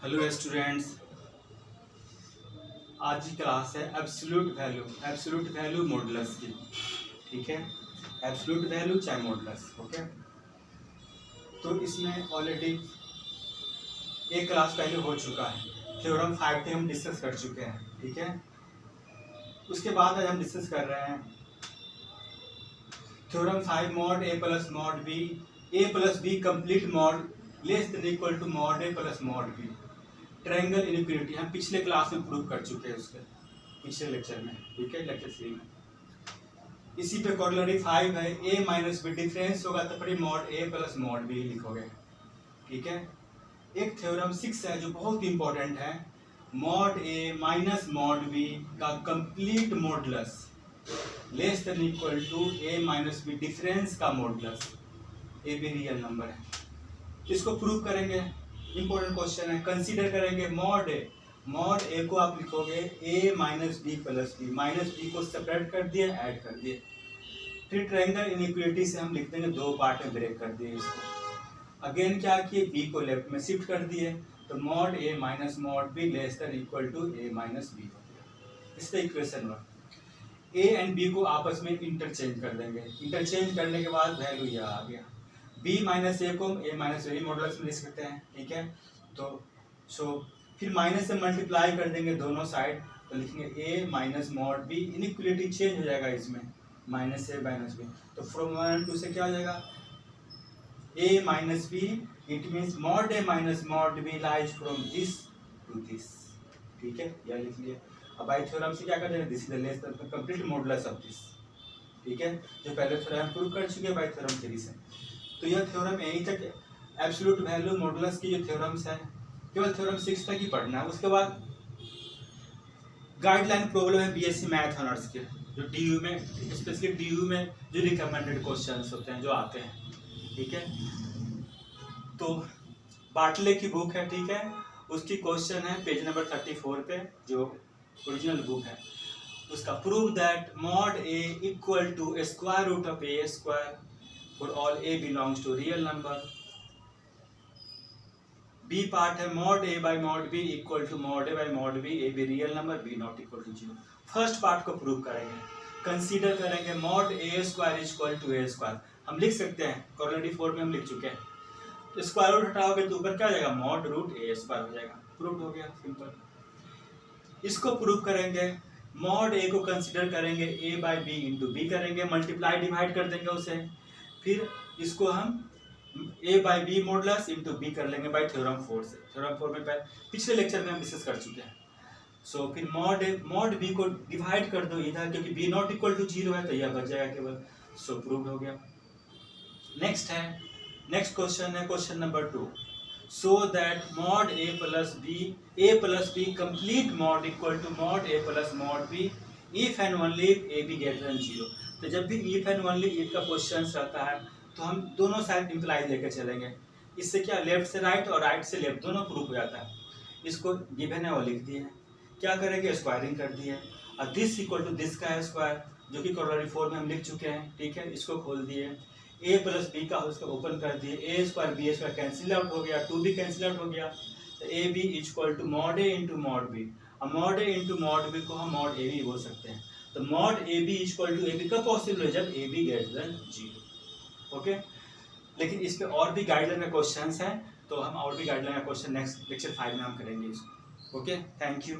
Hello students, आज की class है एब्सोल्यूट वैल्यू मॉडुलस की। ठीक है, एब्सोल्यूट वैल्यू चाहे मॉडुलस। ओके, तो इसमें ऑलरेडी एक क्लास पहले हो चुका है। थ्योरम 5 थे, हम डिस्कस कर चुके हैं। ठीक है, उसके बाद आज हम डिस्कस कर रहे हैं theorem 5 mod A plus mod B, A plus B complete mod less than equal to mod A plus mod B, triangle inequality. हम पिछले क्लास में प्रूव कर चुके हैं उसके पिछले लेक्चर में। ठीक है, लेक्चर 3 में। इसी पे कॉर्डिनरी 5 है, ए माइनस बी डिफरेंस होगा तो फिर mod A plus mod B लिखोगे। ठीक है, एक थ्योरम 6 है जो बहुत इंपॉर्टेंट है, mod A minus mod B का complete modulus less than equal to A minus B difference का मॉडुलस। ए भी रियल नंबर है, इसको प्रूव करेंगे। इंपॉर्टेंट क्वेश्चन है, कंसीडर करेंगे मॉड ए को आप लिखोगे A minus B plus B, minus B को सेपरेट कर दिए, ऐड कर दिए। फिर ट्रायंगल इनइक्वालिटी से हम लिख देंगे, दो पार्ट में ब्रेक कर दिए इसको। अगेन क्या किए, बी को लेफ्ट में शिफ्ट कर दिए, तो mod A minus mod B less than equal to A minus B हो गया। इसका इक्वेशन 1। ए एंड बी को आपस में इंटरचेंज कर देंगे, इंटरचेंज करने के बाद वैल्यू यह आ गया। बी माइनस ए को ए माइनस ए मॉडुलस में लिख सकते हैं। ठीक है, तो फिर माइनस से मल्टीप्लाई कर देंगे दोनों साइड, तो लिखेंगे A minus mod B, inequality change हो जाएगा इसमें, माइनस ए माइनस बी। तो फ्रॉम 1 2 से क्या हो जाएगा, A minus B, it means mod A minus mod B lies from this to this. ठीक है, यह लिख लिया। अब बाय थ्योरम से क्या कर देंगे, this is the less the complete modulus of this. ठीक है, जो पहले थ्योरम प्रूव कर चुके हैं बाय थ्योरम 3 से। तो यह थ्योरम यहीं तक एब्सोल्यूट वैल्यू मॉडुलस की जो थ्योरम्स है केवल थ्योरम 6 तक ही पढ़ना है। उसके बाद गाइडलाइन प्रॉब्लम है बीएससी मैथ ऑनर्स के, जो डीयू में, स्पेशली डीयू में जो रिकमेंडेड क्वेश्चंस होते हैं जो आते हैं। ठीक है, तो बाटले की बुक है। ठीक है, उसकी क्वेश्चन है पेज नंबर 34 पे, जो ओरिजिनल बुक है उसका। Prove that mod A equal to square root of A square for all a belongs to real number। B part है, mod a by mod b equal to mod a by mod b, a भी real number, b not equal to 0। First part को prove करेंगे, consider करेंगे mod a square equal to a square. हम लिख सकते हैं, कॉर्डिनरी form में हम लिख चुके हैं। तो स्क्वायर रूट हटाओगे तो ऊपर क्या हो जाएगा, मॉड रूट a स्क्वायर हो जाएगा। प्रूव हो गया, सिंपल। इसको प्रूव करेंगे, मॉड a को कंसीडर करेंगे a by b into b करेंगे, मल्टीप्लाई डिवाइड कर देंगे उसे। फिर इसको हम a by B modulus into B कर लेंगे बाई थ्योरम 4 से। थ्योरम 4 में पिछले लेक्चर में हम डिस्कस कर चुके हैं। फिर मॉड बी को डिवाइड कर दो इधर, क्योंकि बी नॉट इक्वल टू 0 है तो यह बच जाएगा केवल। प्रूव हो गया। नेक्स्ट क्वेश्चन है question number 2। So that mod A plus B complete mod equal to mod A plus mod B if and only if A B greater than 0। तो जब भी इफ एंड ओनली इफ का question रहता है तो हम दोनों साइड इंप्लाई लेकर चलेंगे। इससे क्या, लेफ्ट से राइट और राइट से लेफ्ट दोनों प्रूफ हो जाता है। इसको गिवन है वो लिख दिए, क्या करेंगे, स्क्वायरिंग कर दिए, और दिस इक्वल टू दिस का है स्क्वायर, जो कि कॉर्डिनरी फॉर्म में हम लिख चुके हैं। ठीक है, इसको खोल दिए, ए प्लस बी का उसको ओपन कर दिए, A square B square cancel out हो गया, 2 भी कैंसिल आउट हो गया। तो A B equal to mod A into mod B, और mod A into mod B को हम मॉड ए बी बोल सकते हैं। तो mod A B equal to A B कब पॉसिबल है, जब A B greater than 0। Okay, लेकिन इस पे और भी गाइडलाइन का क्वेश्चंस हैं, तो हम और भी गाइडलाइन का क्वेश्चन नेक्स्ट लेक्चर 5 में हम करेंगे इसको। Okay, thank you.